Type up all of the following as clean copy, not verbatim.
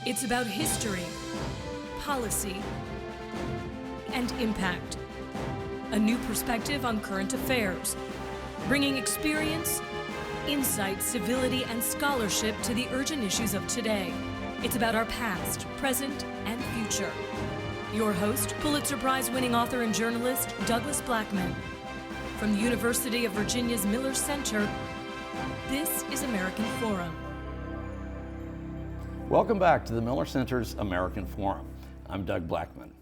It's about history, policy, and impact. A new perspective on current affairs, bringing experience, insight, civility, and scholarship to the urgent issues of today. It's about our past, present, and future. Your host, Pulitzer Prize-winning author and journalist, Douglas Blackman. From the University of Virginia's Miller Center, this is American Forum. Welcome back to the Miller Center's American Forum. I'm Doug Blackman.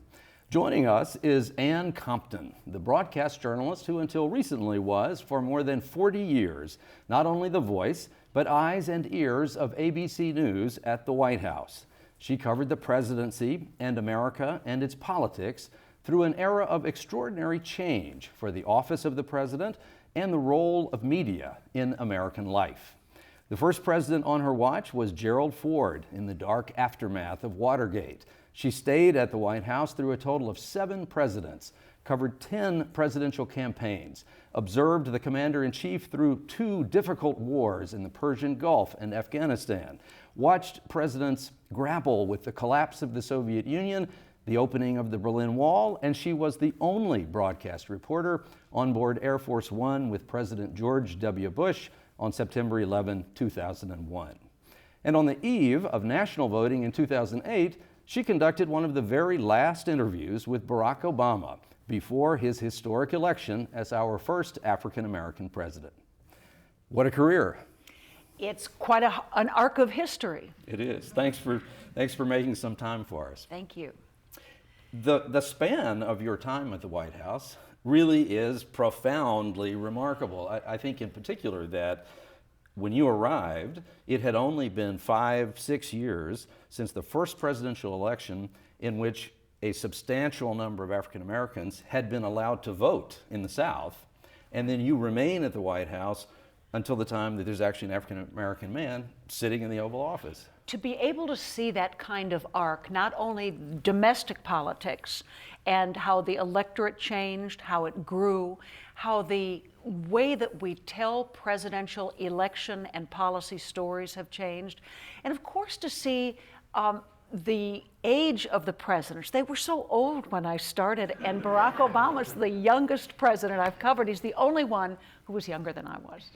Joining us is Ann Compton, the broadcast journalist who until recently was, for more than 40 years, not only the voice, but eyes and ears of ABC News at the White House. She covered the presidency and America and its politics through an era of extraordinary change for the office of the president and the role of media in American life. The first president on her watch was Gerald Ford in the dark aftermath of Watergate. She stayed at the White House through a total of 7 presidents, covered 10 presidential campaigns, observed the commander-in-chief through 2 difficult wars in the Persian Gulf and Afghanistan, watched presidents grapple with the collapse of the Soviet Union, the opening of the Berlin Wall, and she was the only broadcast reporter on board Air Force One with President George W. Bush on September 11, 2001. And on the eve of national voting in 2008, she conducted one of the very last interviews with Barack Obama before his historic election as our first African-American president. What a career. It's quite an arc of history. It is. Thanks for making some time for us. Thank you. The span of your time at the White House really is profoundly remarkable. I think in particular that when you arrived, it had only been 5-6 years since the first presidential election in which a substantial number of African Americans had been allowed to vote in the South, and then you remain at the White House until the time that there's actually an African American man sitting in the Oval Office. To be able to see that kind of arc, not only domestic politics and how the electorate changed, how it grew, how the way that we tell presidential election and policy stories have changed, and of course to see the age of the presidents. They were so old when I started, and Barack Obama's the youngest president I've covered. He's the only one who was younger than I was.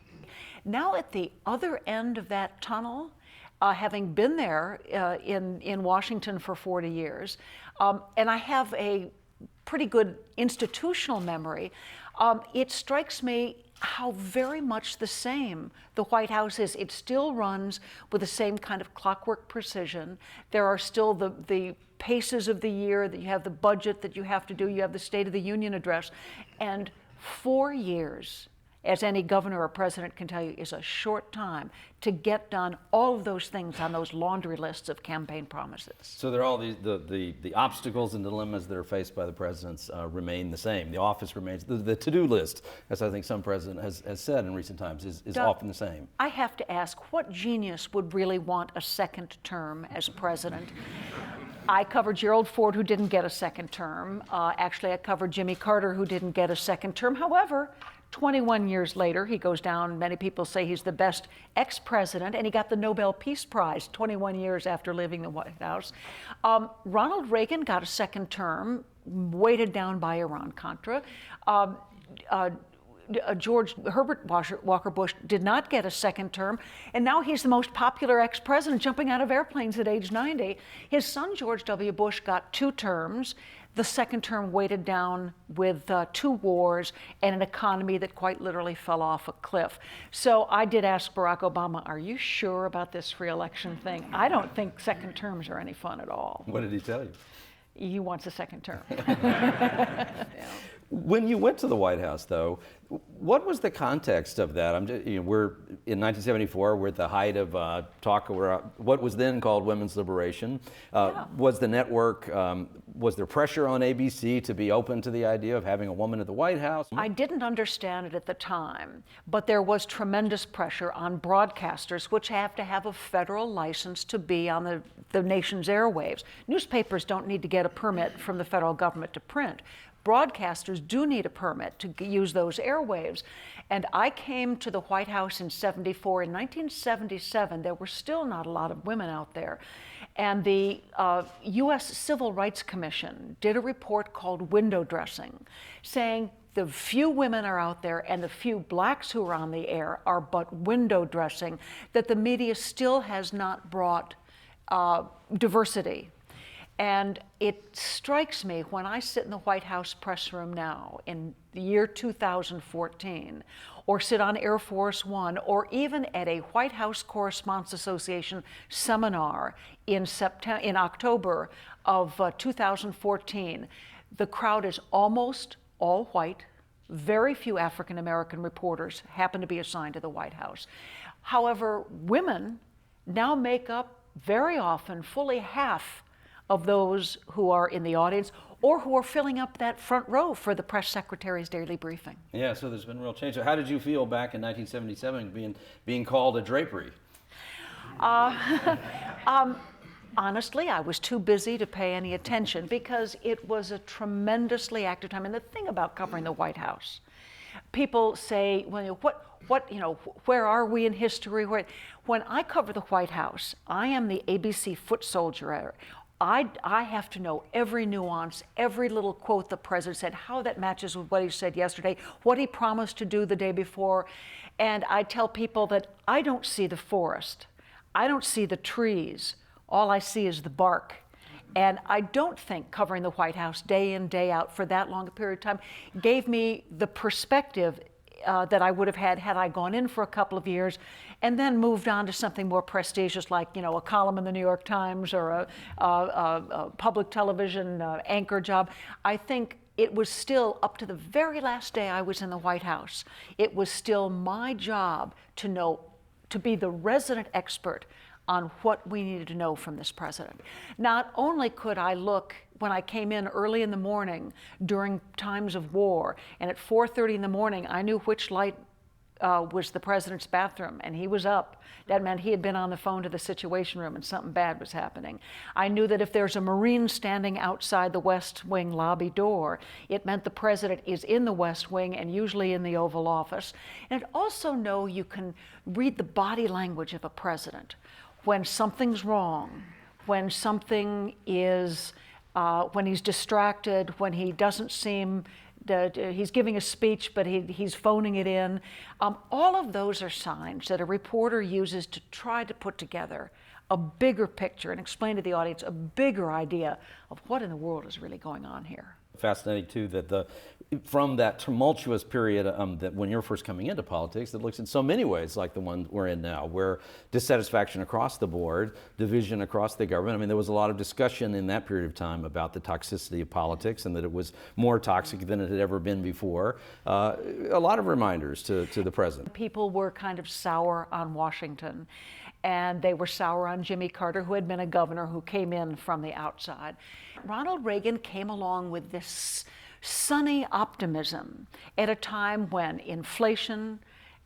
Now at the other end of that tunnel, having been there in Washington for 40 years, and I have a pretty good institutional memory, it strikes me how very much the same the White House is. It still runs with the same kind of clockwork precision. There are still the paces of the year, that you have the budget that you have to do, you have the State of the Union address, and 4 years, as any governor or president can tell you, is a short time to get done all of those things on those laundry lists of campaign promises. So there are all the obstacles and dilemmas that are faced by the presidents remain the same. The office remains, the to-do list, as I think some president has said in recent times, is Doug, often the same. I have to ask, what genius would really want a second term as president? I covered Gerald Ford, who didn't get a second term. Actually, I covered Jimmy Carter, who didn't get a second term. However, 21 years later, he goes down. Many people say he's the best ex-president, and he got the Nobel Peace Prize 21 years after leaving the White House. Ronald Reagan got a second term, weighted down by Iran-Contra. George Herbert Walker Bush did not get a second term, and now he's the most popular ex-president, jumping out of airplanes at age 90. His son, George W. Bush, got 2 terms. The second term weighted down with 2 wars and an economy that quite literally fell off a cliff. So I did ask Barack Obama, are you sure about this re-election thing? I don't think second terms are any fun at all. What did he tell you? He wants a second term. Yeah. When you went to the White House, though, what was the context of that? We're in 1974. We're at the height of talk around what was then called women's liberation. Yeah. Was the network? Was there pressure on ABC to be open to the idea of having a woman at the White House? I didn't understand it at the time, but there was tremendous pressure on broadcasters, which have to have a federal license to be on the nation's airwaves. Newspapers don't need to get a permit from the federal government to print. broadcasters do need a permit to use those airwaves. And I came to the White House in '74. In 1977, there were still not a lot of women out there. And the U.S. Civil Rights Commission did a report called Window Dressing, saying the few women are out there and the few blacks who are on the air are but window dressing, that the media still has not brought diversity. And it strikes me when I sit in the White House press room now in the year 2014, or sit on Air Force One, or even at a White House Correspondents Association seminar in October of 2014, the crowd is almost all white. Very few African American reporters happen to be assigned to the White House. However, women now make up very often fully half of those who are in the audience or who are filling up that front row for the press secretary's daily briefing. Yeah, so there's been real change. So how did you feel back in 1977 being called a drapery? Honestly, I was too busy to pay any attention because it was a tremendously active time. And the thing about covering the White House, people say, well, where are we in history? When I cover the White House, I am the ABC foot soldier. I have to know every nuance, every little quote the president said, how that matches with what he said yesterday, what he promised to do the day before. And I tell people that I don't see the forest. I don't see the trees. All I see is the bark. And I don't think covering the White House day in, day out for that long a period of time gave me the perspective that I would have had I gone in for a couple of years and then moved on to something more prestigious like, a column in the New York Times or a public television anchor job. I think it was still, up to the very last day I was in the White House, it was still my job to be the resident expert on what we needed to know from this president. Not only could I look when I came in early in the morning during times of war, and at 4:30 in the morning, I knew which light was the president's bathroom, and he was up. That meant he had been on the phone to the Situation Room and something bad was happening. I knew that if there's a Marine standing outside the West Wing lobby door, it meant the president is in the West Wing and usually in the Oval Office. And I'd also know you can read the body language of a president. When something's wrong, when something is, when he's distracted, when he doesn't seem that he's giving a speech, but he's phoning it in. All of those are signs that a reporter uses to try to put together a bigger picture and explain to the audience a bigger idea of what in the world is really going on here. Fascinating too that from that tumultuous period that when you're first coming into politics, that looks in so many ways like the one we're in now, where dissatisfaction across the board, division across the government. I mean, there was a lot of discussion in that period of time about the toxicity of politics and that it was more toxic than it had ever been before. A lot of reminders to the president. People were kind of sour on Washington, and they were sour on Jimmy Carter, who had been a governor who came in from the outside. Ronald Reagan came along with this sunny optimism at a time when inflation,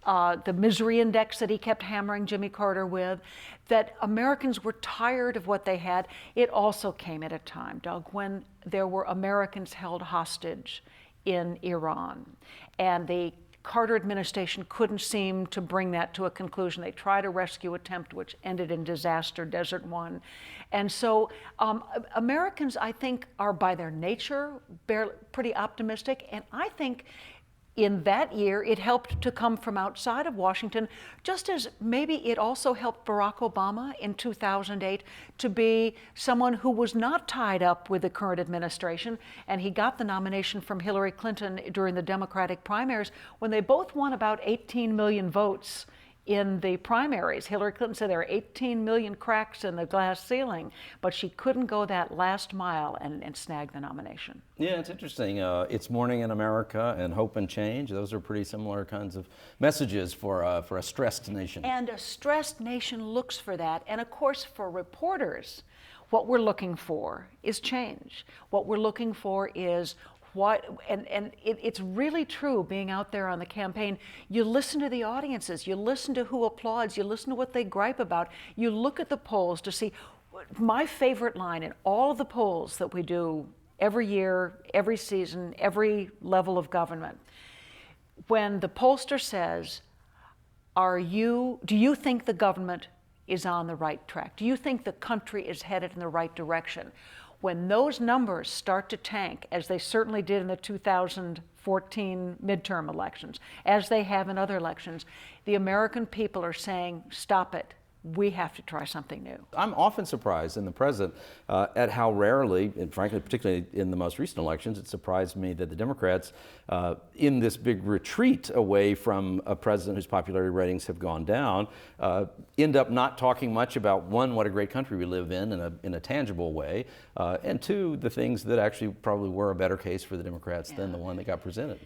the misery index that he kept hammering Jimmy Carter with, that Americans were tired of what they had. It also came at a time, Doug, when there were Americans held hostage in Iran, and the Carter administration couldn't seem to bring that to a conclusion. They tried a rescue attempt, which ended in disaster, Desert One. And so Americans, I think, are by their nature pretty optimistic. And I think in that year, it helped to come from outside of Washington, just as maybe it also helped Barack Obama in 2008 to be someone who was not tied up with the current administration. And he got the nomination from Hillary Clinton during the Democratic primaries when they both won about 18 million votes in the primaries. Hillary Clinton said there are 18 million cracks in the glass ceiling, but she couldn't go that last mile and snag the nomination. Yeah, it's interesting. It's Morning in America and Hope and Change. Those are pretty similar kinds of messages for a stressed nation. And a stressed nation looks for that. And of course, for reporters, what we're looking for is change. What we're looking for is it's really true being out there on the campaign. You listen to the audiences, you listen to who applauds, you listen to what they gripe about, you look at the polls to see. My favorite line in all of the polls that we do every year, every season, every level of government. When the pollster says, do you think the government is on the right track? Do you think the country is headed in the right direction? When those numbers start to tank, as they certainly did in the 2014 midterm elections, as they have in other elections, the American people are saying, stop it. We have to try something new. I'm often surprised in the present at how rarely, and frankly, particularly in the most recent elections, it surprised me that the Democrats, in this big retreat away from a president whose popularity ratings have gone down, end up not talking much about, one, what a great country we live in a tangible way, and two, the things that actually probably were a better case for the Democrats than the one that got presented.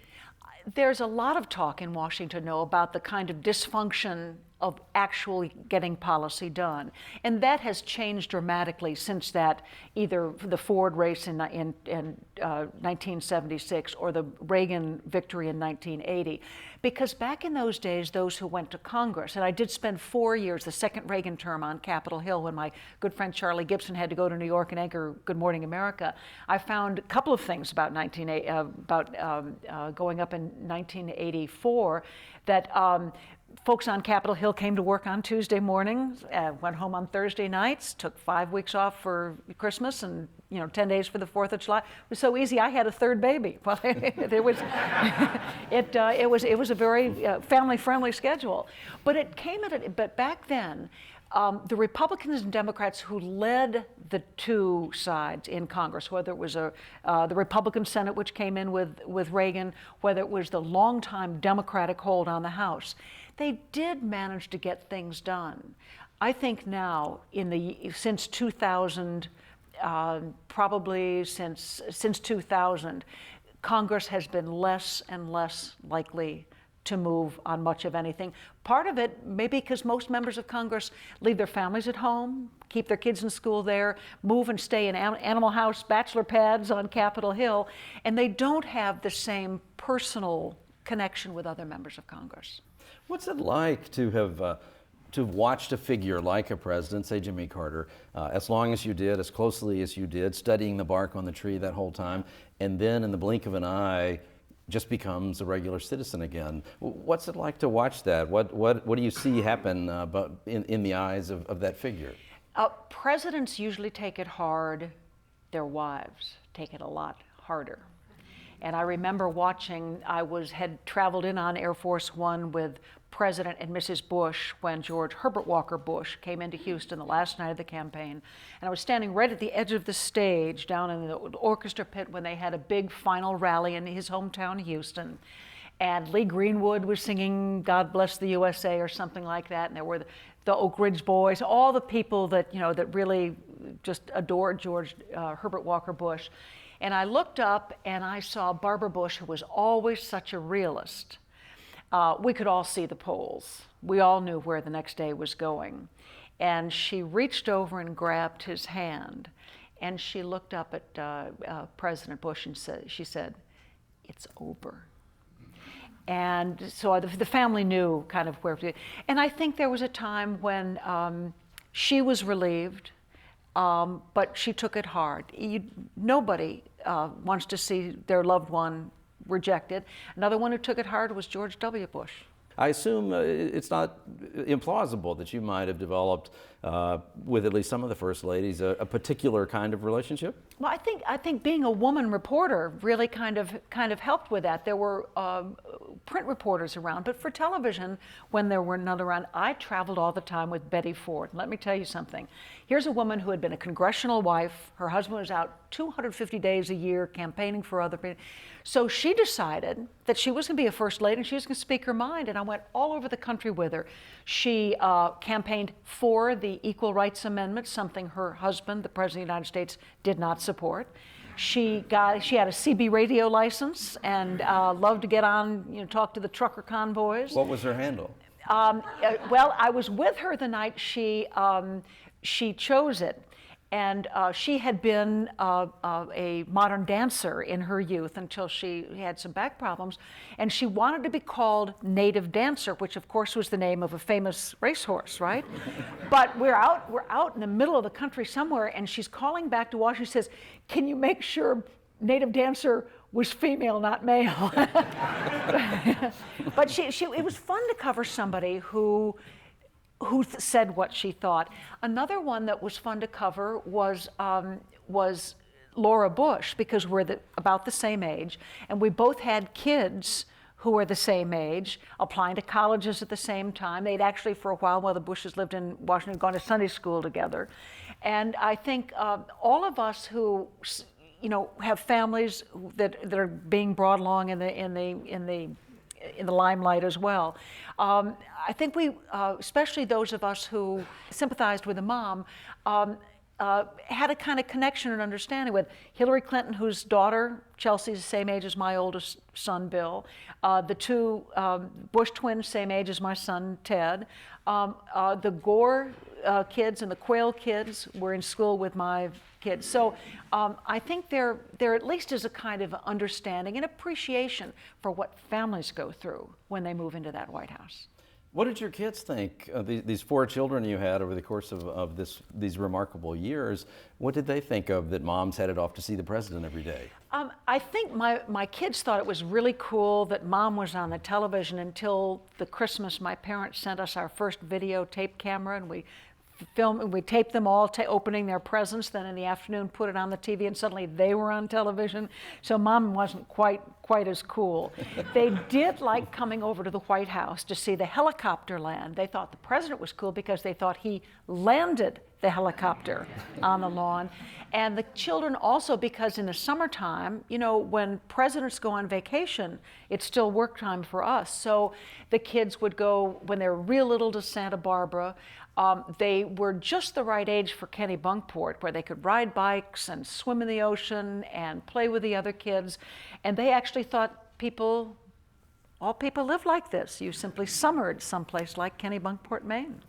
There's a lot of talk in Washington, though, about the kind of dysfunction of actually getting policy done. And that has changed dramatically since that, either the Ford race in 1976 or the Reagan victory in 1980. Because back in those days, those who went to Congress, and I did spend 4 years, the second Reagan term, on Capitol Hill when my good friend Charlie Gibson had to go to New York and anchor Good Morning America. I found a couple of things about going up in 1984 that folks on Capitol Hill came to work on Tuesday mornings, went home on Thursday nights, took 5 weeks off for Christmas, and 10 days for the 4th of July. It was so easy. I had a third baby. Well, it was a very family-friendly schedule. But it came but back then, the Republicans and Democrats who led the two sides in Congress, whether it was the Republican Senate, which came in with Reagan, whether it was the longtime Democratic hold on the House, they did manage to get things done. I think now, since 2000, probably since 2000, Congress has been less and less likely to move on much of anything. Part of it, maybe because most members of Congress leave their families at home, keep their kids in school there, move and stay in Animal House bachelor pads on Capitol Hill, and they don't have the same personal connection with other members of Congress. What's it like to have watched a figure like a president, say Jimmy Carter, as long as you did, as closely as you did, studying the bark on the tree that whole time, and then in the blink of an eye, just becomes a regular citizen again? What's it like to watch that? What do you see happen in the eyes of that figure? Presidents usually take it hard. Their wives take it a lot harder. And I remember watching, had traveled in on Air Force One with President and Mrs. Bush when George Herbert Walker Bush came into Houston the last night of the campaign. And I was standing right at the edge of the stage down in the orchestra pit when they had a big final rally in his hometown, Houston. And Lee Greenwood was singing God Bless the USA or something like that. And there were the Oak Ridge Boys, all the people that, that really just adored George Herbert Walker Bush. And I looked up and I saw Barbara Bush, who was always such a realist. We could all see the polls. We all knew where the next day was going. And she reached over and grabbed his hand. And she looked up at President Bush and she said, "It's over." And so the family knew kind of where to be. And I think there was a time when she was relieved, but she took it hard. Nobody wants to see their loved one rejected. Another one who took it hard was George W. Bush. I assume it's not implausible that you might have developed with at least some of the first ladies a particular kind of relationship. Well, I think being a woman reporter really kind of helped with that. There were print reporters around, but for television, when there were none around, I traveled all the time with Betty Ford. Let me tell you something. Here's a woman who had been a congressional wife. Her husband was out 250 days a year campaigning for other people. So she decided that she was going to be a first lady and she was going to speak her mind. And I went all over the country with her. She campaigned for the Equal Rights Amendment, something her husband, the President of the United States, did not support. She had a CB radio license and loved to get on, talk to the trucker convoys. What was her handle? Well, I was with her the night she chose it. And she had been a modern dancer in her youth until she had some back problems. And she wanted to be called Native Dancer, which of course was the name of a famous racehorse, right? But we're out in the middle of the country somewhere, and she's calling back to Washington. She says, "Can you make sure native dancer was female, not male. But it was fun to cover somebody who said what she thought. Another one that was fun to cover was Laura Bush, because we're about the same age, and we both had kids who were the same age, applying to colleges at the same time. They'd actually, for a while the Bushes lived in Washington, gone to Sunday school together. And I think all of us who, have families that are being brought along in the limelight as well. I think we, especially those of us who sympathized with the mom, had a kind of connection and understanding with Hillary Clinton, whose daughter, Chelsea's the same age as my oldest son, Bill. The two Bush twins, same age as my son, Ted. The Gore kids and the Quayle kids were in school with my kids. So I think there at least is a kind of understanding and appreciation for what families go through when they move into that White House. What did your kids think of these 4 children you had over the course of these remarkable years? What did they think of that mom's headed off to see the president every day? I think my kids thought it was really cool that mom was on the television until the Christmas my parents sent us our first videotape camera, and we taped them all opening their presents, then in the afternoon put it on the TV, and suddenly they were on television. So mom wasn't quite as cool. They did like coming over to the White House to see the helicopter land. They thought the president was cool because they thought he landed the helicopter on the lawn. And the children also, because in the summertime, when presidents go on vacation, it's still work time for us. So the kids would go, when they were real little, to Santa Barbara. They were just the right age for Kennebunkport, where they could ride bikes and swim in the ocean and play with the other kids. And they actually thought all people live like this. You simply summered someplace like Kennebunkport, Maine.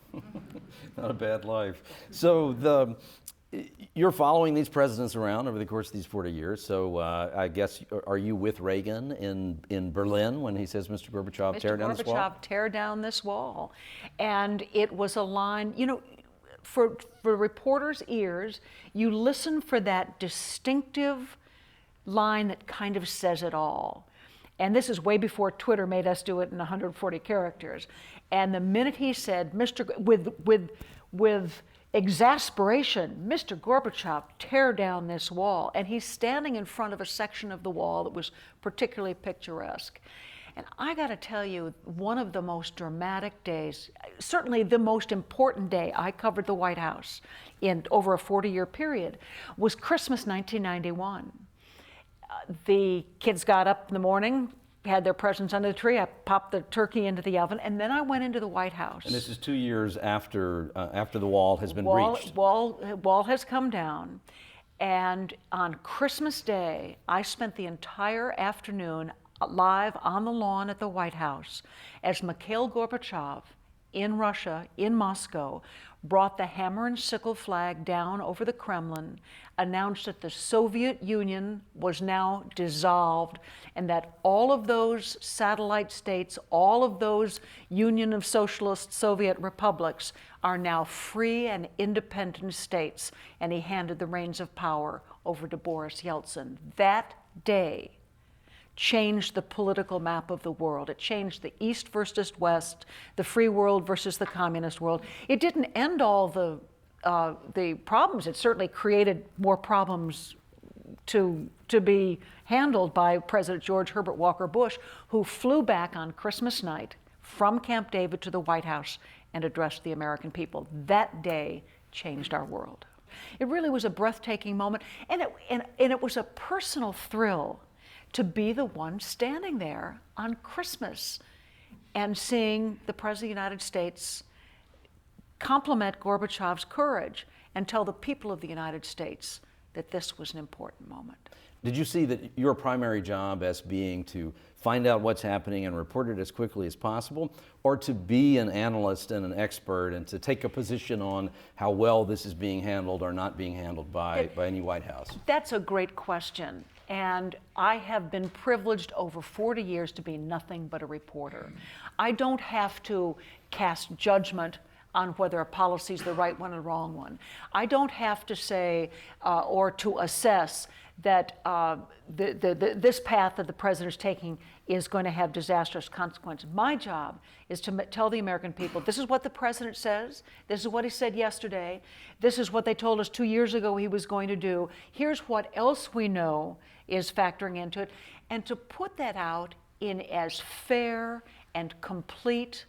Not a bad life. So you're following these presidents around over the course of these 40 years. So I guess, are you with Reagan in Berlin when he says, Mr. Gorbachev, tear down this wall? Mr. Gorbachev, tear down this wall. And it was a line, for reporters' ears, you listen for that distinctive line that kind of says it all. And this is way before Twitter made us do it in 140 characters. And the minute he said, with exasperation, Mr. Gorbachev, tear down this wall. And he's standing in front of a section of the wall that was particularly picturesque. And I got to tell you, one of the most dramatic days, certainly the most important day I covered the White House in over a 40-year period, was Christmas 1991. The kids got up in the morning, had their presents under the tree. I popped the turkey into the oven, and then I went into the White House. And this is 2 years after the wall has been breached. Wall has come down, and on Christmas Day, I spent the entire afternoon live on the lawn at the White House as Mikhail Gorbachev in Russia, in Moscow, brought the hammer and sickle flag down over the Kremlin, announced that the Soviet Union was now dissolved, and that all of those satellite states, all of those Union of Socialist Soviet republics are now free and independent states, and he handed the reins of power over to Boris Yeltsin. That day changed the political map of the world. It changed the East versus West, the free world versus the communist world. It didn't end all the problems. It certainly created more problems to be handled by President George Herbert Walker Bush, who flew back on Christmas night from Camp David to the White House and addressed the American people. That day changed our world. It really was a breathtaking moment, and it was a personal thrill to be the one standing there on Christmas and seeing the President of the United States compliment Gorbachev's courage and tell the people of the United States that this was an important moment. Did you see that your primary job as being to find out what's happening and report it as quickly as possible, or to be an analyst and an expert and to take a position on how well this is being handled or not being handled by any White House? That's a great question. And I have been privileged over 40 years to be nothing but a reporter. I don't have to cast judgment on whether a policy is the right one or the wrong one. I don't have to say or to assess that this path that the president is taking is going to have disastrous consequences. My job is to tell the American people, this is what the president says, this is what he said yesterday, this is what they told us 2 years ago he was going to do, here's what else we know is factoring into it, and to put that out in as fair and complete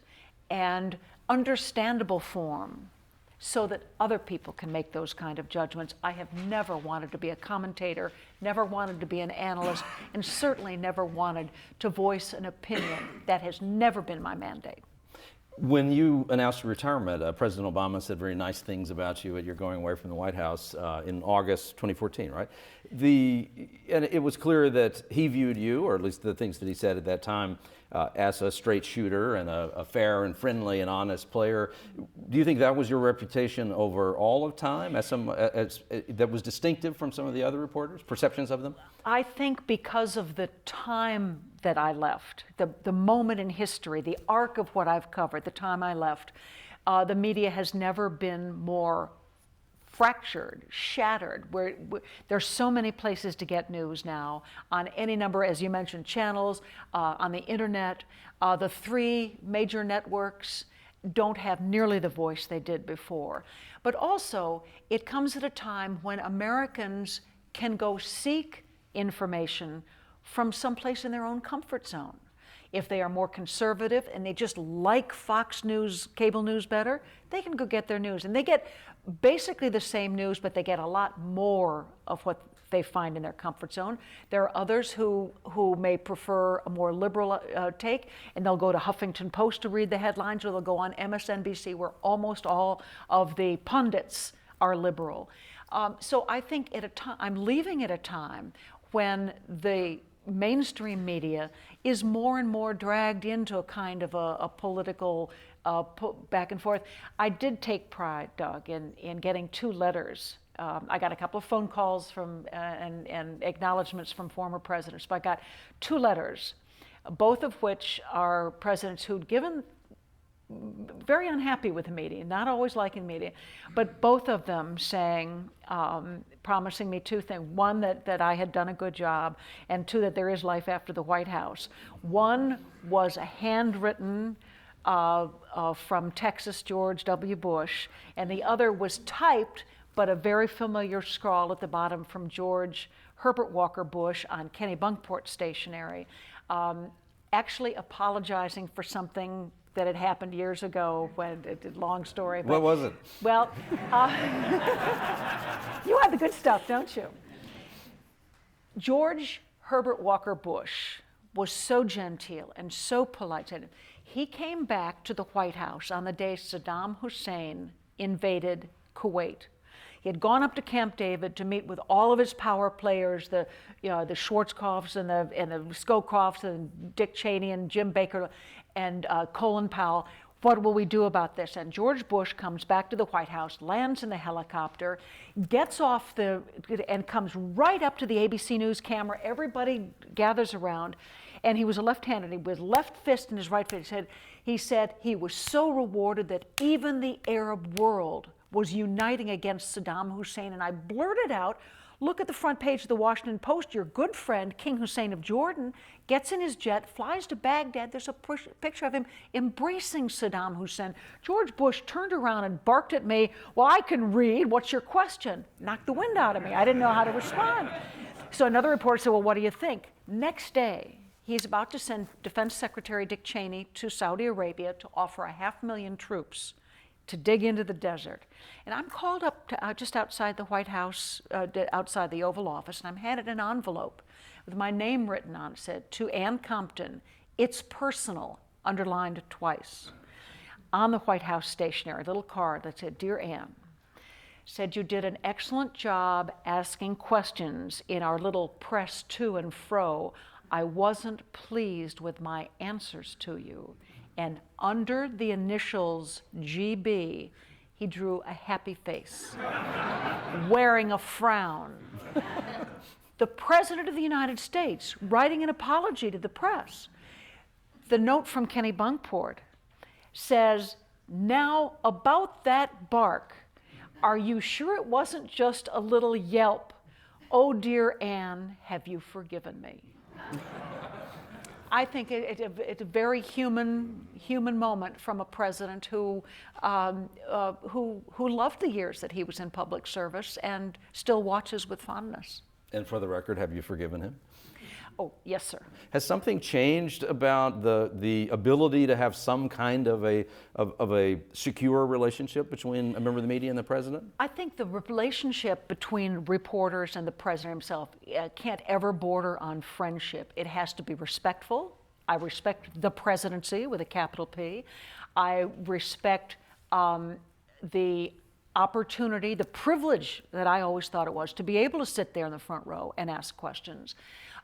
and understandable form so that other people can make those kind of judgments. I have never wanted to be a commentator, never wanted to be an analyst, and certainly never wanted to voice an opinion. That has never been my mandate. When you announced your retirement, President Obama said very nice things about you at your going away from the White House in August 2014, right? And it was clear that he viewed you, or at least the things that he said at that time, as a straight shooter and a fair and friendly and honest player. Do you think that was your reputation over all of time, as that was distinctive from some of the other reporters, perceptions of them? I think because of the time that I left, the moment in history, the arc of what I've covered, the time I left, the media has never been more fractured, shattered, where there's so many places to get news now on any number, as you mentioned, channels, on the internet. The 3 major networks don't have nearly the voice they did before. But also, it comes at a time when Americans can go seek information from someplace in their own comfort zone. If they are more conservative and they just like Fox News, cable news better, they can go get their news. And they get basically the same news, but they get a lot more of what they find in their comfort zone. There are others who may prefer a more liberal take, and they'll go to Huffington Post to read the headlines, or they'll go on MSNBC, where almost all of the pundits are liberal. So I think I'm leaving at a time when the mainstream media is more and more dragged into a kind of a political back and forth. I did take pride, Doug, in getting 2 letters. I got a couple of phone calls from and acknowledgments from former presidents, but I got 2 letters, both of which are presidents who'd given very unhappy with the media, not always liking media, but both of them saying, promising me 2 things. One, that I had done a good job, and 2, that there is life after the White House. One was a handwritten from Texas George W. Bush, and the other was typed, but a very familiar scrawl at the bottom from George Herbert Walker Bush on Kennebunkport stationery, actually apologizing for something that had happened years ago. Long story. What was it? Well, you have the good stuff, don't you? George Herbert Walker Bush was so genteel and so polite. He came back to the White House on the day Saddam Hussein invaded Kuwait. He had gone up to Camp David to meet with all of his power players, the Schwarzkopfs and the Scowcrofts and Dick Cheney and Jim Baker and Colin Powell. What will we do about this? And George Bush comes back to the White House, lands in the helicopter, gets off and comes right up to the ABC News camera. Everybody gathers around, and he was a left-handed. With left fist in his right fist, he said he was so rewarded that even the Arab world was uniting against Saddam Hussein. And I blurted out, look at the front page of the Washington Post. Your good friend, King Hussein of Jordan, gets in his jet, flies to Baghdad. There's a picture of him embracing Saddam Hussein. George Bush turned around and barked at me, well, I can read. What's your question? Knocked the wind out of me. I didn't know how to respond. So another reporter said, well, what do you think? Next day, he's about to send Defense Secretary Dick Cheney to Saudi Arabia to offer 500,000 troops to dig into the desert. And I'm called up to, just outside the White House, outside the Oval Office, and I'm handed an envelope with my name written on it. It said, to Ann Compton, it's personal, underlined twice. On the White House stationery, a little card that said, Dear Ann, said you did an excellent job asking questions in our little press to and fro. I wasn't pleased with my answers to you. And under the initials GB, he drew a happy face, wearing a frown. The President of the United States writing an apology to the press. The note from Kennebunkport says, Now, about that bark, are you sure it wasn't just a little yelp? Oh, dear Anne, have you forgiven me? I think it's a very human moment from a president who loved the years that he was in public service and still watches with fondness. And for the record, have you forgiven him? Oh, yes, sir. Has something changed about the ability to have some kind of a secure relationship between a member of the media and the president? I think the relationship between reporters and the president himself can't ever border on friendship. It has to be respectful. I respect the presidency with a capital P. I respect the opportunity, the privilege that I always thought it was to be able to sit there in the front row and ask questions.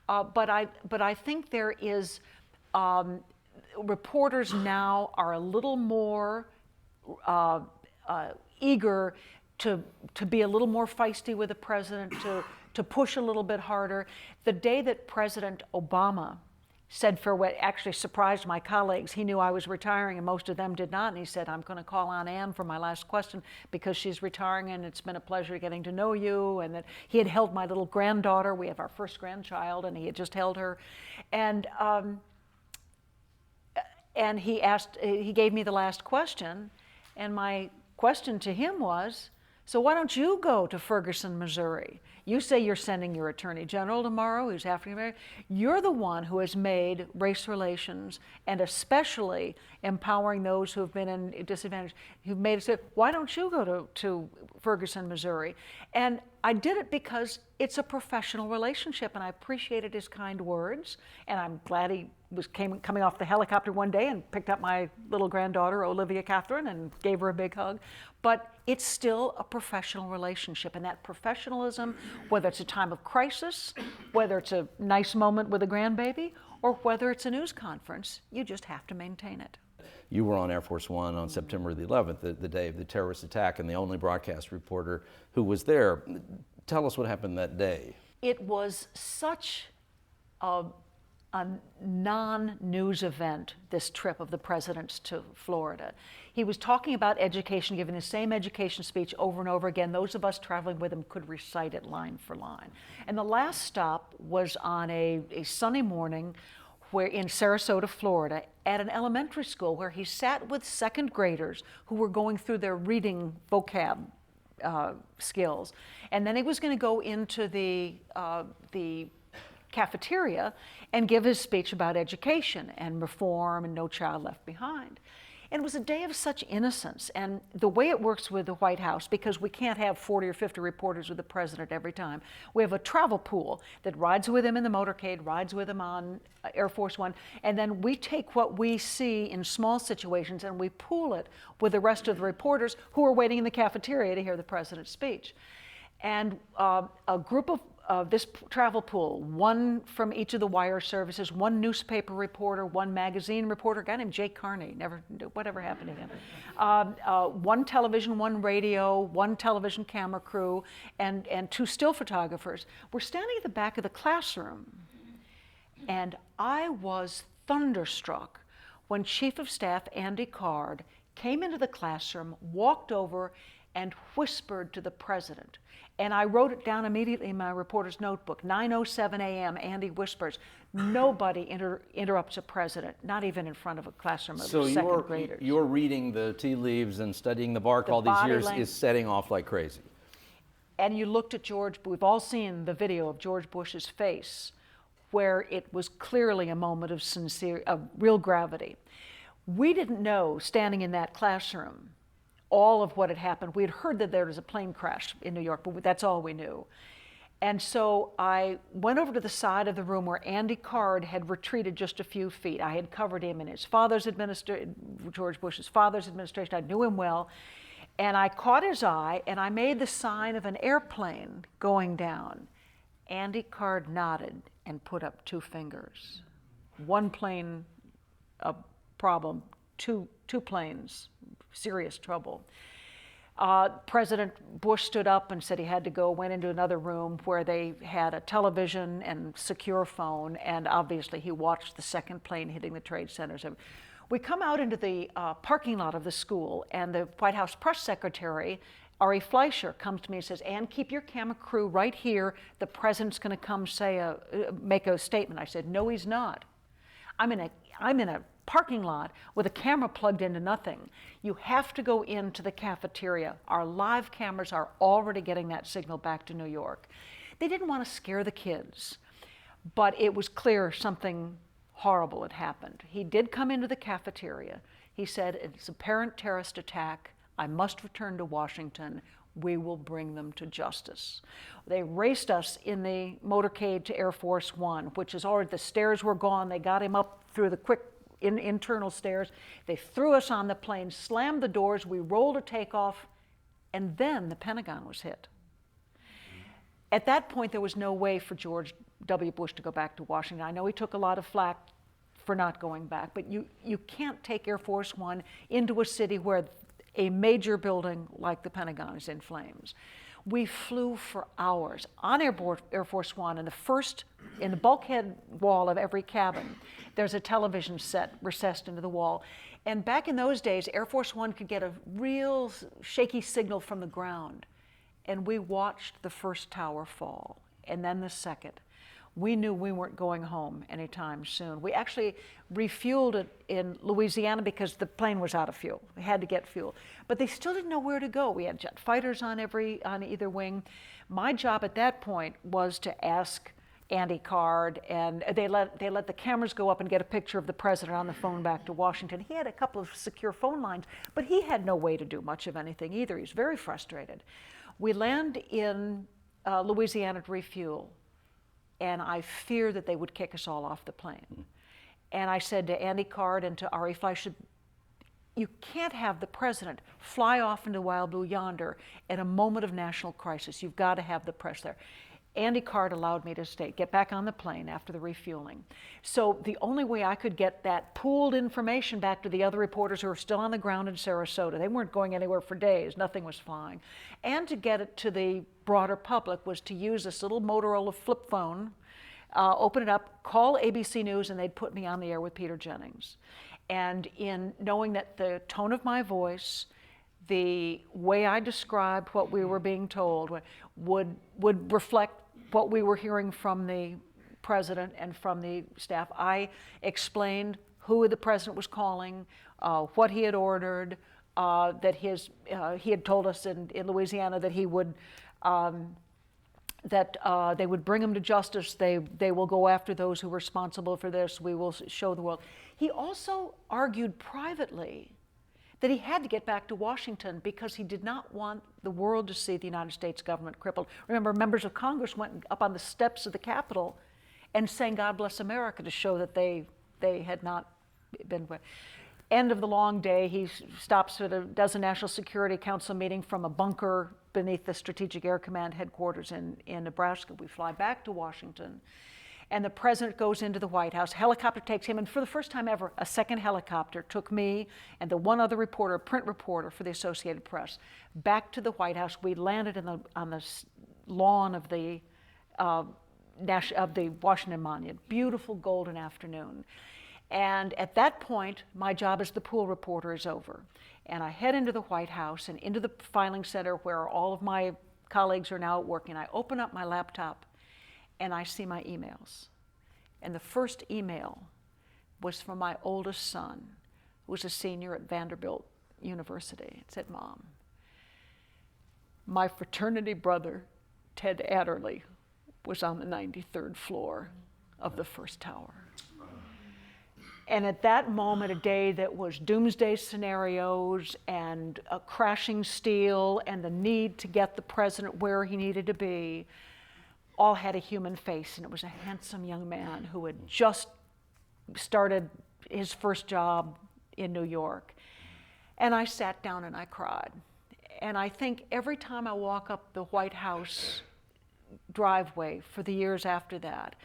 But I think there is, reporters now are a little more eager to be a little more feisty with the president, to push a little bit harder. The day that President Obama said farewell, actually surprised my colleagues. He knew I was retiring and most of them did not. And he said, I'm going to call on Anne for my last question because she's retiring and it's been a pleasure getting to know you. And that he had held my little granddaughter. We have our first grandchild and he had just held her. And he gave me the last question. And my question to him was, so why don't you go to Ferguson, Missouri? You say you're sending your attorney general tomorrow, who's African American. You're the one who has made race relations and especially empowering those who have been in disadvantage, who've made it say, why don't you go to Ferguson, Missouri? And I did it because it's a professional relationship and I appreciated his kind words. And I'm glad he was coming off the helicopter one day and picked up my little granddaughter, Olivia Catherine, and gave her a big hug. But it's still a professional relationship, and that professionalism, whether it's a time of crisis, whether it's a nice moment with a grandbaby, or whether it's a news conference, you just have to maintain it. You were on Air Force One on September the 11th, the day of the terrorist attack, and the only broadcast reporter who was there. Tell us what happened that day. It was such a non-news event, this trip of the president's to Florida. He was talking about education, giving the same education speech over and over again. Those of us traveling with him could recite it line for line. And the last stop was on a sunny morning where in Sarasota, Florida, at an elementary school where he sat with second graders who were going through their reading vocab skills. And then he was going to go into the cafeteria and give his speech about education and reform and No Child Left Behind. And it was a day of such innocence. And the way it works with the White House, because we can't have 40 or 50 reporters with the president every time, we have a travel pool that rides with him in the motorcade, rides with him on Air Force One, and then we take what we see in small situations and we pool it with the rest of the reporters who are waiting in the cafeteria to hear the president's speech. And a group of this travel pool, one from each of the wire services, one newspaper reporter, one magazine reporter, a guy named Jake Carney, whatever happened to him, one television, one radio, one television camera crew, and two still photographers. We're standing at the back of the classroom, and I was thunderstruck when Chief of Staff Andy Card came into the classroom, walked over, and whispered to the president. And I wrote it down immediately in my reporter's notebook. 9:07 a.m., Andy whispers. Nobody interrupts a president, not even in front of a classroom of second graders. So you're reading the tea leaves and studying the bark all these years is setting off like crazy. And you looked at George, we've all seen the video of George Bush's face, where it was clearly a moment of real gravity. We didn't know, standing in that classroom, all of what had happened. We had heard that there was a plane crash in New York, but that's all we knew. And so I went over to the side of the room where Andy Card had retreated just a few feet. I had covered him in his father's administration, George Bush's father's administration. I knew him well. And I caught his eye and I made the sign of an airplane going down. Andy Card nodded and put up two fingers. One plane, a problem, two planes, serious trouble. President Bush stood up and said he had to go, went into another room where they had a television and secure phone, and obviously he watched the second plane hitting the trade centers. We come out into the parking lot of the school, and the White House press secretary, Ari Fleischer, comes to me and says, "Ann, keep your camera crew right here. The president's going to come make a statement." I said, "No, he's not. I'm in a parking lot with a camera plugged into nothing. You have to go into the cafeteria. Our live cameras are already getting that signal back to New York." They didn't want to scare the kids, but it was clear something horrible had happened. He did come into the cafeteria. He said, "It's a apparent terrorist attack. I must return to Washington. We will bring them to justice." They raced us in the motorcade to Air Force One, which is already, the stairs were gone. They got him up through the quick internal stairs. They threw us on the plane, slammed the doors. We rolled to take off, and then the Pentagon was hit. At that point, there was no way for George W. Bush to go back to Washington. I know he took a lot of flack for not going back, but you can't take Air Force One into a city where a major building like the Pentagon is in flames. We flew for hours on Air Force One, and in the bulkhead wall of every cabin, there's a television set recessed into the wall. And back in those days, Air Force One could get a real shaky signal from the ground. And we watched the first tower fall, and then the second. We knew we weren't going home anytime soon. We actually refueled it in Louisiana because the plane was out of fuel. We had to get fuel. But they still didn't know where to go. We had jet fighters on either wing. My job at that point was to ask Andy Card, and they let the cameras go up and get a picture of the president on the phone back to Washington. He had a couple of secure phone lines, but he had no way to do much of anything either. He was very frustrated. We land in Louisiana to refuel, and I feared that they would kick us all off the plane. And I said to Andy Card and to Ari Fleischer, "You can't have the president fly off into Wild Blue Yonder at a moment of national crisis. You've got to have the press there." Andy Card allowed me to get back on the plane after the refueling. So the only way I could get that pooled information back to the other reporters who were still on the ground in Sarasota, they weren't going anywhere for days, nothing was flying, and to get it to the broader public was to use this little Motorola flip phone, open it up, call ABC News, and they'd put me on the air with Peter Jennings. And in knowing that the tone of my voice, the way I described what we were being told would reflect what we were hearing from the president and from the staff. I explained who the president was calling, what he had ordered, that he had told us in Louisiana that he would they would bring him to justice. They will go after those who are responsible for this. We will show the world. He also argued privately that he had to get back to Washington because he did not want the world to see the United States government crippled. Remember, members of Congress went up on the steps of the Capitol and sang "God Bless America" to show that they had not been. End of the long day, he stops does a National Security Council meeting from a bunker beneath the Strategic Air Command headquarters in Nebraska. We fly back to Washington, and the president goes into the White House. Helicopter takes him, and for the first time ever, a second helicopter took me and the one other reporter, a print reporter for the Associated Press, back to the White House. We landed on the lawn of the Washington Monument. Beautiful golden afternoon. And at that point, my job as the pool reporter is over. And I head into the White House and into the filing center where all of my colleagues are now working. I open up my laptop and I see my emails. And the first email was from my oldest son, who was a senior at Vanderbilt University. It said, "Mom, my fraternity brother, Ted Adderley, was on the 93rd floor of the first tower." And at that moment, a day that was doomsday scenarios and a crashing steel and the need to get the president where he needed to be, all had a human face. And it was a handsome young man who had just started his first job in New York. And I sat down and I cried. And I think every time I walk up the White House driveway for the years after that,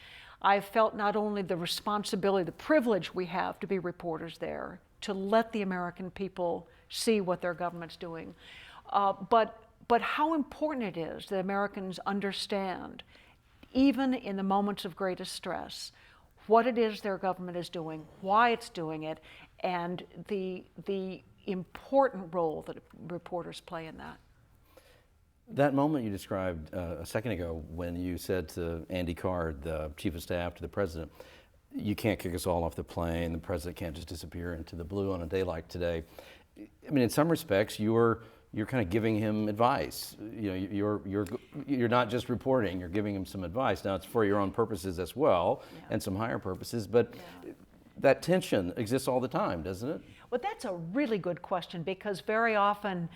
I felt not only the responsibility, the privilege we have to be reporters there, to let the American people see what their government's doing, but how important it is that Americans understand, even in the moments of greatest stress, what it is their government is doing, why it's doing it, and the important role that reporters play in that. That moment you described a second ago when you said to Andy Card, the chief of staff to the president, you can't kick us all off the plane, the president can't just disappear into the blue on a day like today. I mean, in some respects, you're kind of giving him advice. You know, you're not just reporting, you're giving him some advice. Now, it's for your own purposes as well, and some higher purposes, but that tension exists all the time, doesn't it? Well, that's a really good question, because very often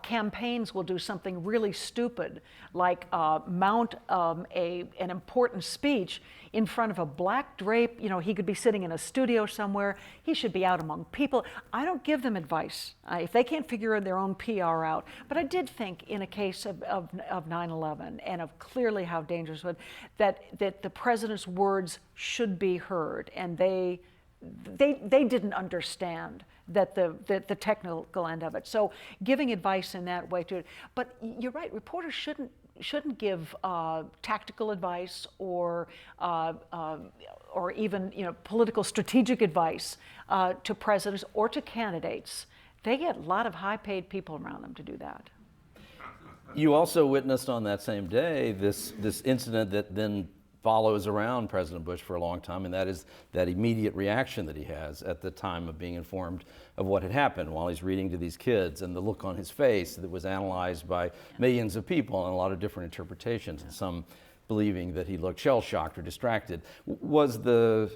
campaigns will do something really stupid, like mount an important speech in front of a black drape. You know, he could be sitting in a studio somewhere. He should be out among people. I don't give them advice if they can't figure their own PR out. But I did think, in a case of 9/11 and of clearly how dangerous it was, that the president's words should be heard, and they didn't understand that the technical end of it. So giving advice in that way too. But you're right, reporters shouldn't give tactical advice or even political strategic advice to presidents or to candidates. They get a lot of high-paid people around them to do that. You also witnessed on that same day this incident that then follows around President Bush for a long time, and that is that immediate reaction that he has at the time of being informed of what had happened while he's reading to these kids, and the look on his face that was analyzed by millions of people and a lot of different interpretations, and some believing that he looked shell-shocked or distracted. Was the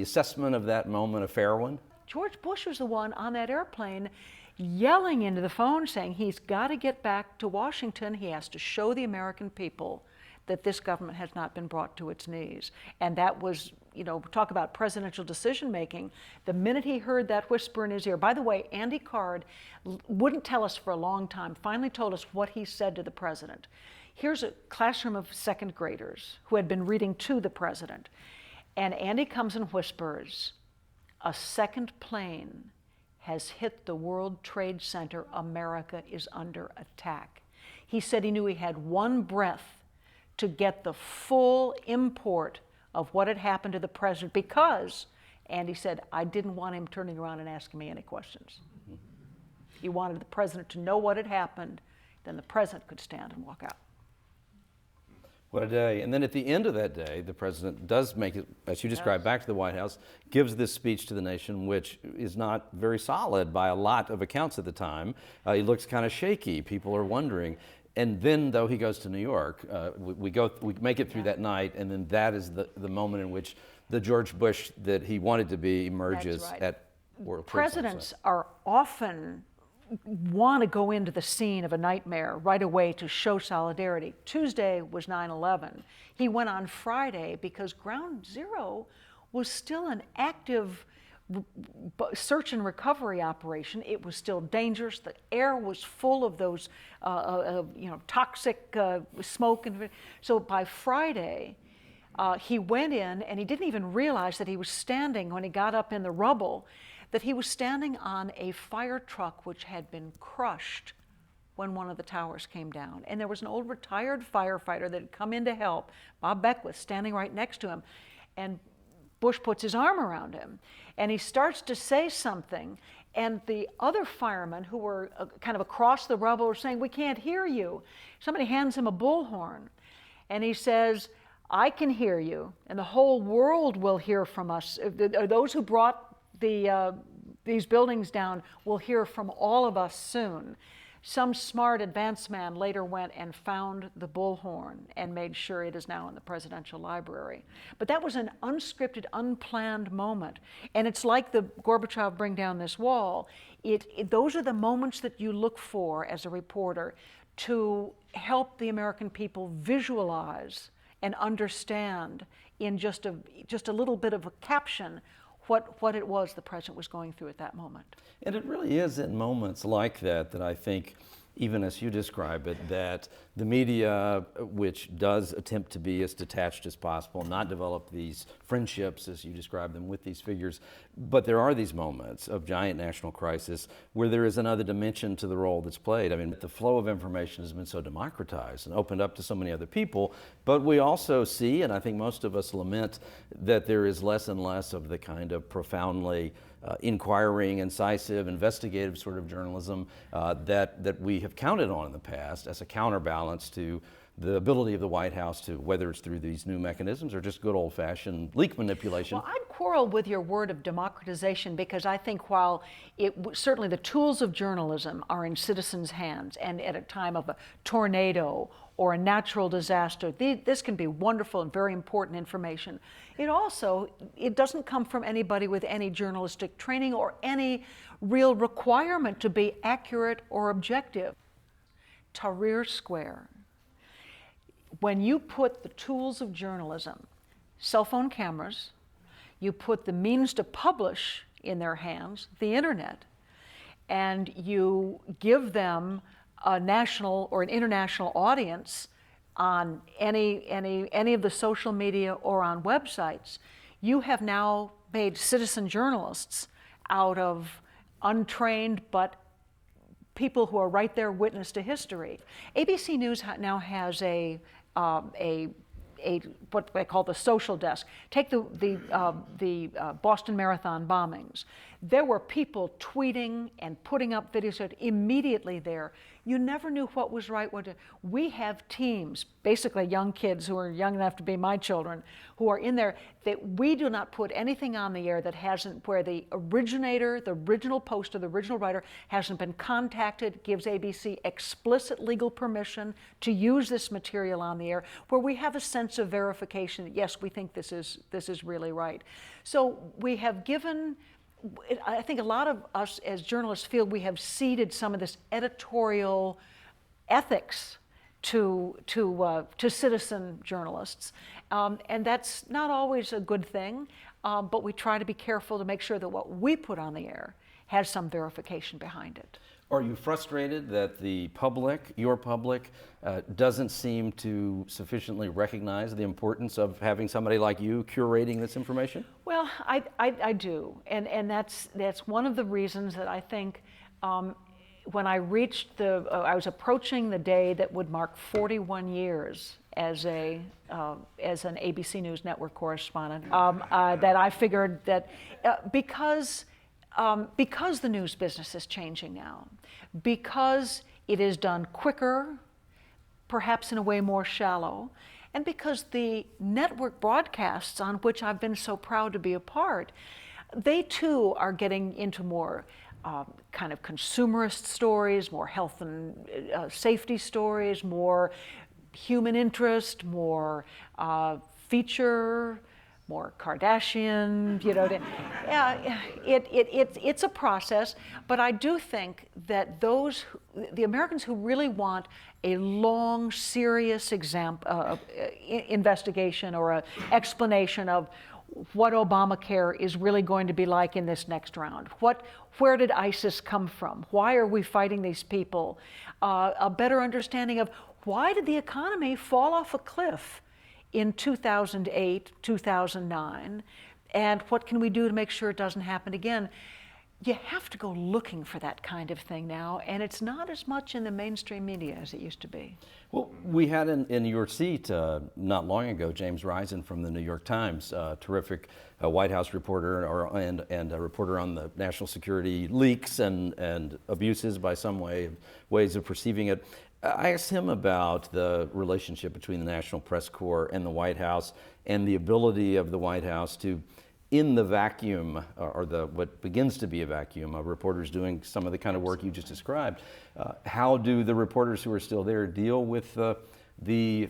assessment of that moment a fair one? George Bush was the one on that airplane yelling into the phone saying he's got to get back to Washington. He has to show the American people that this government has not been brought to its knees. And that was, talk about presidential decision-making. The minute he heard that whisper in his ear, by the way, Andy Card wouldn't tell us for a long time, finally told us what he said to the president. Here's a classroom of second graders who had been reading to the president. And Andy comes and whispers, "A second plane has hit the World Trade Center. America is under attack." He said he knew he had one breath to get the full import of what had happened to the president, because Andy said, I didn't want him turning around and asking me any questions. He wanted the president to know what had happened, then the president could stand and walk out. What a day. And then at the end of that day, the president does make it, as you described, back to the White House, gives this speech to the nation, which is not very solid by a lot of accounts at the time. He looks kind of shaky. People are wondering. And then, though, he goes to New York. We make it through that night, and then that is the moment in which the George Bush that he wanted to be emerges at World Trade Center. Presidents are often want to go into the scene of a nightmare right away to show solidarity. Tuesday was 9/11. He went on Friday because Ground Zero was still an active search and recovery operation. It was still dangerous. The air was full of those, toxic smoke, and so by Friday, he went in, and he didn't even realize that he was standing when he got up in the rubble, that he was standing on a fire truck which had been crushed when one of the towers came down. And there was an old retired firefighter that had come in to help, Bob Beckwith, standing right next to him, and Bush puts his arm around him, and he starts to say something, and the other firemen who were kind of across the rubble were saying, "We can't hear you." Somebody hands him a bullhorn, and he says, "I can hear you, and the whole world will hear from us. Those who brought these buildings down will hear from all of us soon." Some smart advance man later went and found the bullhorn and made sure it is now in the presidential library. But that was an unscripted, unplanned moment. And it's like the Gorbachev bring down this wall. Those are the moments that you look for as a reporter to help the American people visualize and understand in just a little bit of a caption what it was the president was going through at that moment. And it really is in moments like that that I think even as you describe it, that the media, which does attempt to be as detached as possible, not develop these friendships, as you describe them, with these figures, but there are these moments of giant national crisis where there is another dimension to the role that's played. I mean, the flow of information has been so democratized and opened up to so many other people, but we also see, and I think most of us lament, that there is less and less of the kind of profoundly inquiring, incisive, investigative sort of journalism that we have counted on in the past as a counterbalance to the ability of the White House to, whether it's through these new mechanisms or just good old-fashioned leak manipulation. Well, I'd quarrel with your word of democratization, because I think while certainly the tools of journalism are in citizens' hands, and at a time of a tornado or a natural disaster, this can be wonderful and very important information. It doesn't come from anybody with any journalistic training or any real requirement to be accurate or objective. Tahrir Square. When you put the tools of journalism, cell phone cameras, you put the means to publish in their hands, the internet, and you give them a national or an international audience on any of the social media or on websites, you have now made citizen journalists out of untrained but people who are right there witness to history. ABC News now has a what they call the social desk. Take the Boston Marathon bombings. There were people tweeting and putting up videos immediately there. You never knew what was right. We have teams, basically young kids who are young enough to be my children, who are in there, that we do not put anything on the air that hasn't, where the originator, the original poster, the original writer hasn't been contacted, gives ABC explicit legal permission to use this material on the air, where we have a sense of verification that yes, we think this is really right. So we have given, I think a lot of us as journalists feel we have ceded some of this editorial ethics to citizen journalists, and that's not always a good thing, but we try to be careful to make sure that what we put on the air has some verification behind it. Are you frustrated that the public, your public, doesn't seem to sufficiently recognize the importance of having somebody like you curating this information? Well, I do, and that's one of the reasons that I think when I reached I was approaching the day that would mark 41 years as an ABC News Network correspondent, that I figured that because the news business is changing now, because it is done quicker, perhaps in a way more shallow, and because the network broadcasts on which I've been so proud to be a part, they too are getting into more kind of consumerist stories, more health and safety stories, more human interest, more feature, more Kardashian, it's a process, but I do think that the Americans who really want a long, serious investigation or an explanation of what Obamacare is really going to be like in this next round. Where did ISIS come from? Why are we fighting these people? A better understanding of why did the economy fall off a cliff in 2008, 2009, and what can we do to make sure it doesn't happen again? You have to go looking for that kind of thing now, and it's not as much in the mainstream media as it used to be. Well, we had in your seat not long ago James Rison from the New York Times, terrific White House reporter and a reporter on the national security leaks and abuses by some ways of perceiving it. I asked him about the relationship between the National Press Corps and the White House and the ability of the White House to, in the vacuum, or what begins to be a vacuum of reporters doing some of the kind of work you just described, how do the reporters who are still there deal with the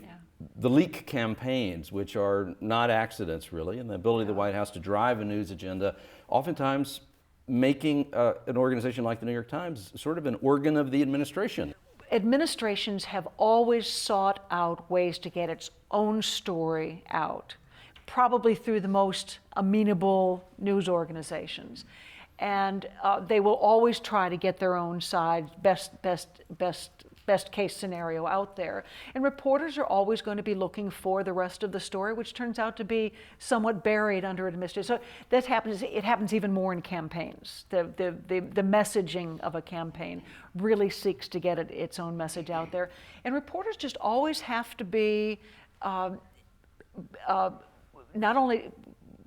leak campaigns, which are not accidents really, and the ability of the White House to drive a news agenda, oftentimes making an organization like the New York Times sort of an organ of the administration? Administrations have always sought out ways to get its own story out, probably through the most amenable news organizations. And they will always try to get their own side best best case scenario out there. And reporters are always going to be looking for the rest of the story, which turns out to be somewhat buried under administration. So that happens. It happens even more in campaigns. The messaging of a campaign really seeks to get its own message out there. And reporters just always have to be, not only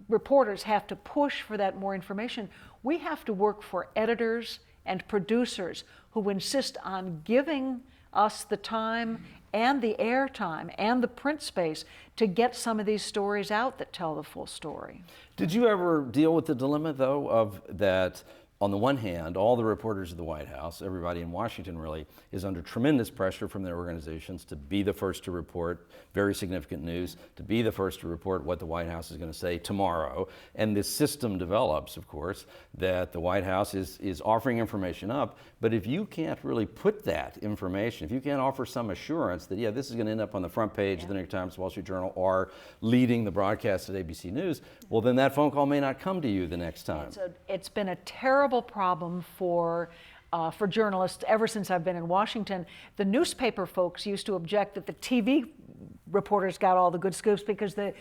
reporters have to push for that more information, we have to work for editors and producers who insist on giving us the time and the airtime and the print space to get some of these stories out that tell the full story. Did you ever deal with the dilemma, though, of that? On the one hand, all the reporters of the White House, everybody in Washington really, is under tremendous pressure from their organizations to be the first to report very significant news, to be the first to report what the White House is going to say tomorrow. And this system develops, of course, that the White House is offering information up, but if you can't really put that information, if you can't offer some assurance that, yeah, this is going to end up on the front page of the New York Times, Wall Street Journal, or leading the broadcast at ABC News, well, then that phone call may not come to you the next time. It's been a terrible problem for journalists ever since I've been in Washington. The newspaper folks used to object that the TV reporters got all the good scoops because the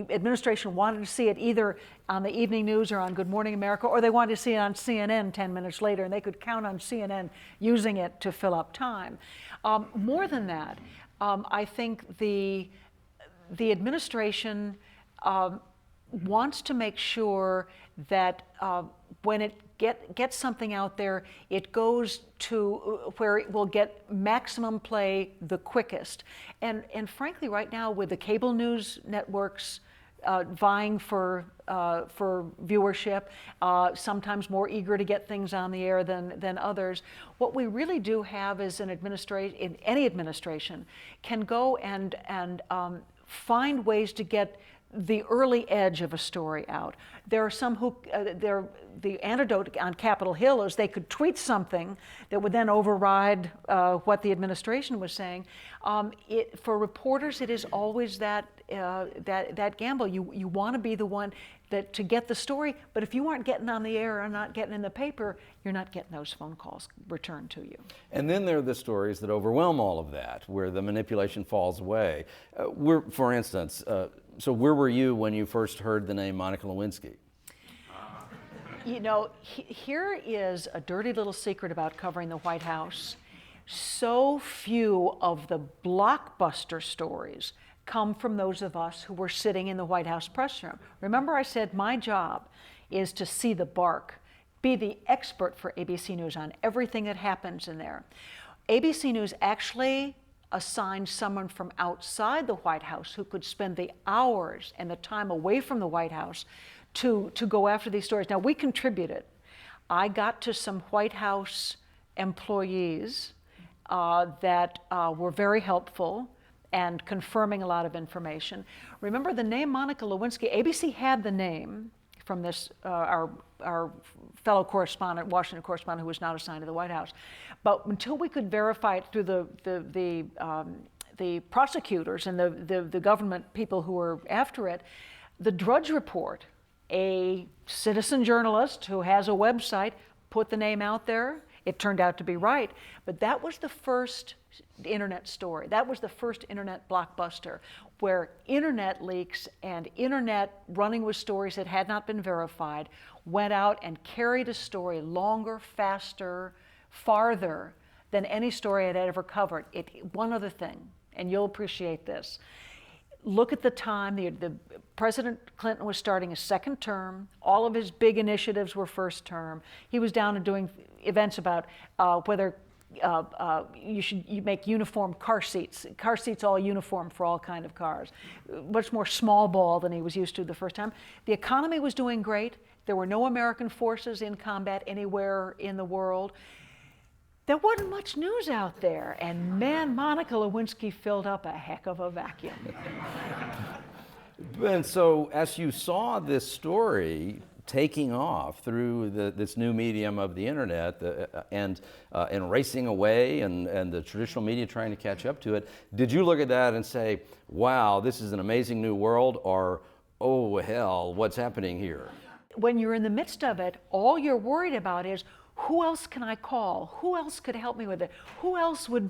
administration wanted to see it either on the evening news or on Good Morning America, or they wanted to see it on CNN 10 minutes later, and they could count on CNN using it to fill up time. More than that, I think the administration wants to make sure that when it gets something out there, it goes to where it will get maximum play the quickest. And frankly, right now, with the cable news networks vying for viewership, sometimes more eager to get things on the air than others, what we really do have is an administration, any administration, can go and find ways to get the early edge of a story out. There are some who, the antidote on Capitol Hill is they could tweet something that would then override what the administration was saying. For reporters, it is always that gamble. You want to be the one to get the story, but if you aren't getting on the air or not getting in the paper, you're not getting those phone calls returned to you. And then there are the stories that overwhelm all of that, where the manipulation falls away. For instance, so where were you when you first heard the name Monica Lewinsky? You know, here is a dirty little secret about covering the White House. So few of the blockbuster stories come from those of us who were sitting in the White House press room. Remember, I said my job is to see the bark, be the expert for ABC News on everything that happens in there. ABC News actually assigned someone from outside the White House who could spend the hours and the time away from the White House to go after these stories. Now, we contributed. I got to some White House employees that were very helpful and confirming a lot of information. Remember the name Monica Lewinsky, ABC had the name from this, our fellow correspondent, Washington correspondent who was not assigned to the White House. But until we could verify it through the prosecutors and the government people who were after it, the Drudge Report, a citizen journalist who has a website, put the name out there. It turned out to be right, but that was the first internet story. That was the first internet blockbuster, where internet leaks and internet running with stories that had not been verified went out and carried a story longer, faster, farther than any story I'd ever covered. One other thing, and you'll appreciate this. Look at the time, the President Clinton was starting his second term. All of his big initiatives were first term. He was down and doing events about whether you make uniform car seats all uniform for all kind of cars. Much more small ball than he was used to the first time. The economy was doing great. There were no American forces in combat anywhere in the world. There wasn't much news out there, and man, Monica Lewinsky filled up a heck of a vacuum. And so, as you saw this story taking off through this new medium of the internet and racing away, and the traditional media trying to catch up to it, did you look at that and say, wow, this is an amazing new world, or, oh hell, what's happening here? When you're in the midst of it, all you're worried about is who else can I call? Who else could help me with it? Who else would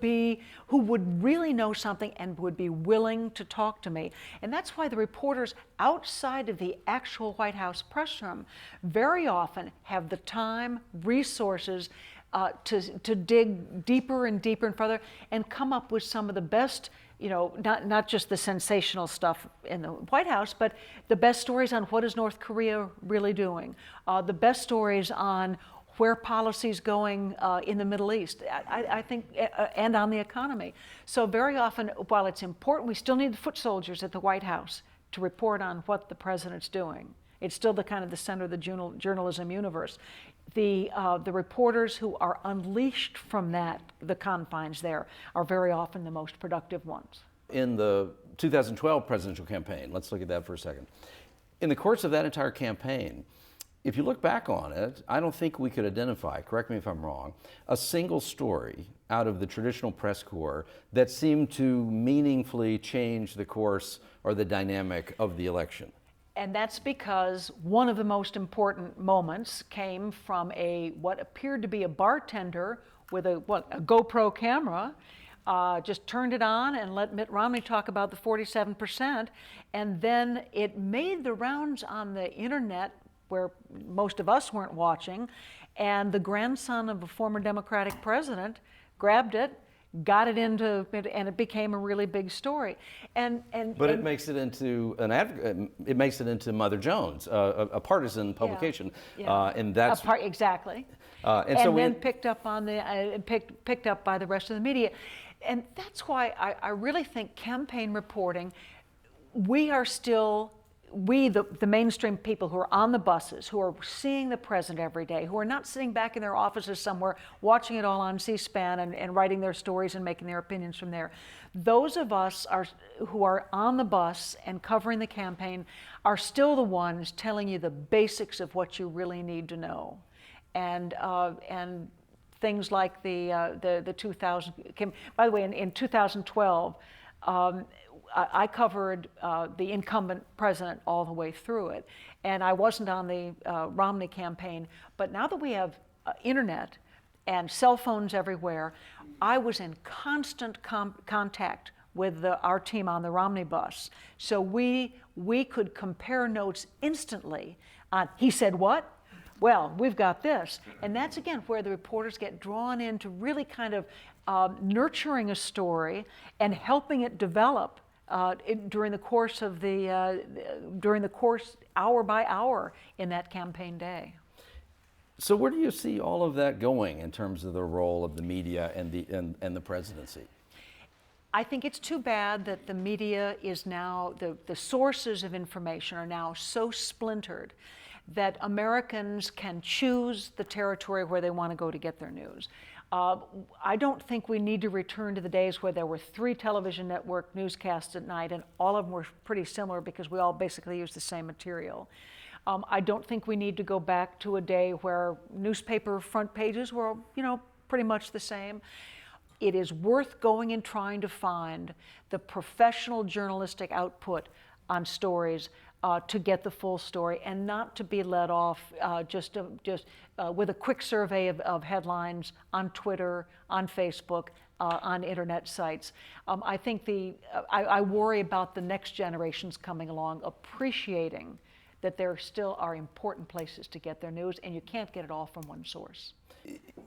who would really know something and would be willing to talk to me? And that's why the reporters outside of the actual White House press room very often have the time, resources, to dig deeper and deeper and further and come up with some of the best, not just the sensational stuff in the White House, but the best stories on what is North Korea really doing, the best stories on where policy is going in the Middle East, I think, and on the economy. So very often, while it's important, we still need the foot soldiers at the White House to report on what the president's doing. It's still the kind of the center of the journalism universe. The reporters who are unleashed from the confines there, are very often the most productive ones. In the 2012 presidential campaign, let's look at that for a second. In the course of that entire campaign, if you look back on it, I don't think we could identify, correct me if I'm wrong, a single story out of the traditional press corps that seemed to meaningfully change the course or the dynamic of the election. And that's because one of the most important moments came from what appeared to be a bartender with a GoPro camera, just turned it on and let Mitt Romney talk about the 47%, and then it made the rounds on the internet where most of us weren't watching, and the grandson of a former Democratic president grabbed it, got it into it, and it became a really big story. But it makes it into it makes it into Mother Jones, a partisan publication, and that's exactly. Picked up on picked up by the rest of the media, and that's why I really think campaign reporting. The mainstream people who are on the buses, who are seeing the president every day, who are not sitting back in their offices somewhere watching it all on C-SPAN and writing their stories and making their opinions from there. Those of us who are on the bus and covering the campaign are still the ones telling you the basics of what you really need to know. And things like the 2000, by the way, in 2012, I covered the incumbent president all the way through it, and I wasn't on the Romney campaign. But now that we have internet and cell phones everywhere, I was in constant contact with our team on the Romney bus. So we could compare notes instantly on, he said what? Well, we've got this. And that's, again, where the reporters get drawn into really kind of nurturing a story and helping it develop during the course hour by hour in that campaign day. So where do you see all of that going in terms of the role of the media and the presidency? I think it's too bad that the media is now, the sources of information are now so splintered that Americans can choose the territory where they want to go to get their news. I don't think we need to return to the days where there were 3 television network newscasts at night and all of them were pretty similar because we all basically used the same material. I don't think we need to go back to a day where newspaper front pages were, pretty much the same. It is worth going and trying to find the professional journalistic output on stories to get the full story and not to be let off just with a quick survey of headlines on Twitter, on Facebook, on internet sites. I think I worry about the next generations coming along appreciating that there still are important places to get their news, and you can't get it all from one source.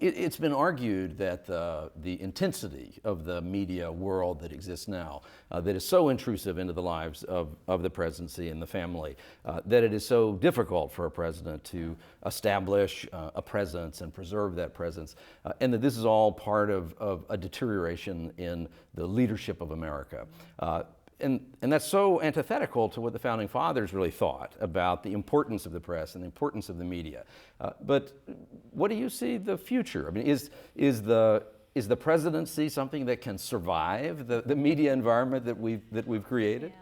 It's been argued that the intensity of the media world that exists now, that is so intrusive into the lives of the presidency and the family, that it is so difficult for a president to establish a presence and preserve that presence, and that this is all part of a deterioration in the leadership of America. And that's so antithetical to what the Founding Fathers really thought about the importance of the press and the importance of the media. But what do you see the future? I mean, is the presidency something that can survive the media environment that we've created?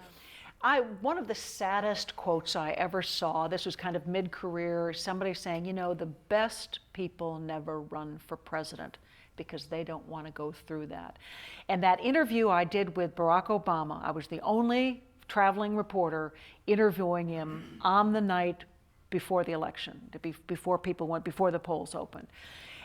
Yeah. One of the saddest quotes I ever saw, this was kind of mid-career, somebody saying, the best people never run for president, because they don't want to go through that. And that interview I did with Barack Obama, I was the only traveling reporter interviewing him on the night before the election, before the polls opened.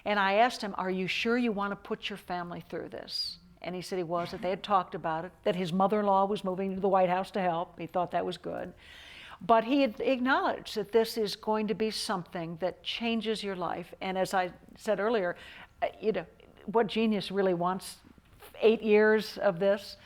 And I asked him, are you sure you want to put your family through this? And he said he was, that they had talked about it, that his mother-in-law was moving to the White House to help. He thought that was good. But he had acknowledged that this is going to be something that changes your life. And as I said earlier, what genius really wants 8 years of this?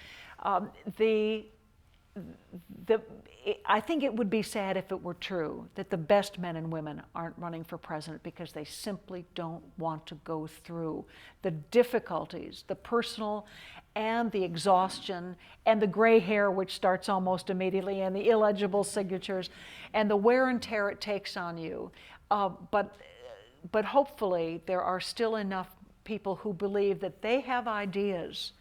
I think it would be sad if it were true that the best men and women aren't running for president because they simply don't want to go through the difficulties, the personal and the exhaustion and the gray hair, which starts almost immediately, and the illegible signatures and the wear and tear it takes on you. But hopefully there are still enough people who believe that they have ideas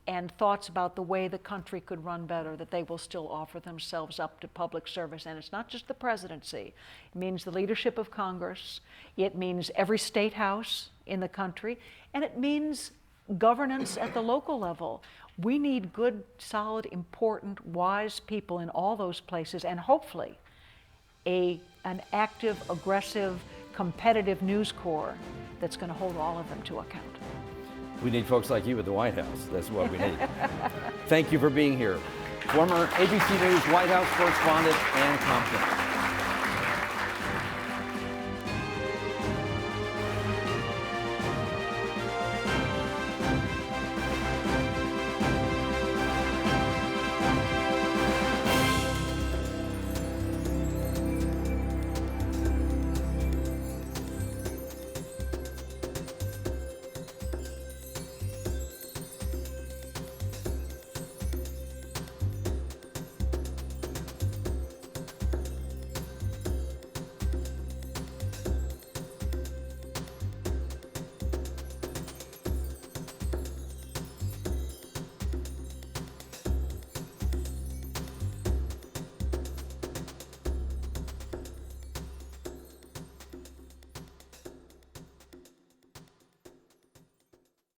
and thoughts about the way the country could run better, that they will still offer themselves up to public service. And it's not just the presidency. It means the leadership of Congress. It means every state house in the country. And it means governance at the local level. We need good, solid, important, wise people in all those places, and hopefully an active, aggressive, competitive News Corps that's going to hold all of them to account. We need folks like you at the White House. That's what we need. Thank you for being here. Former ABC News White House correspondent Ann Compton.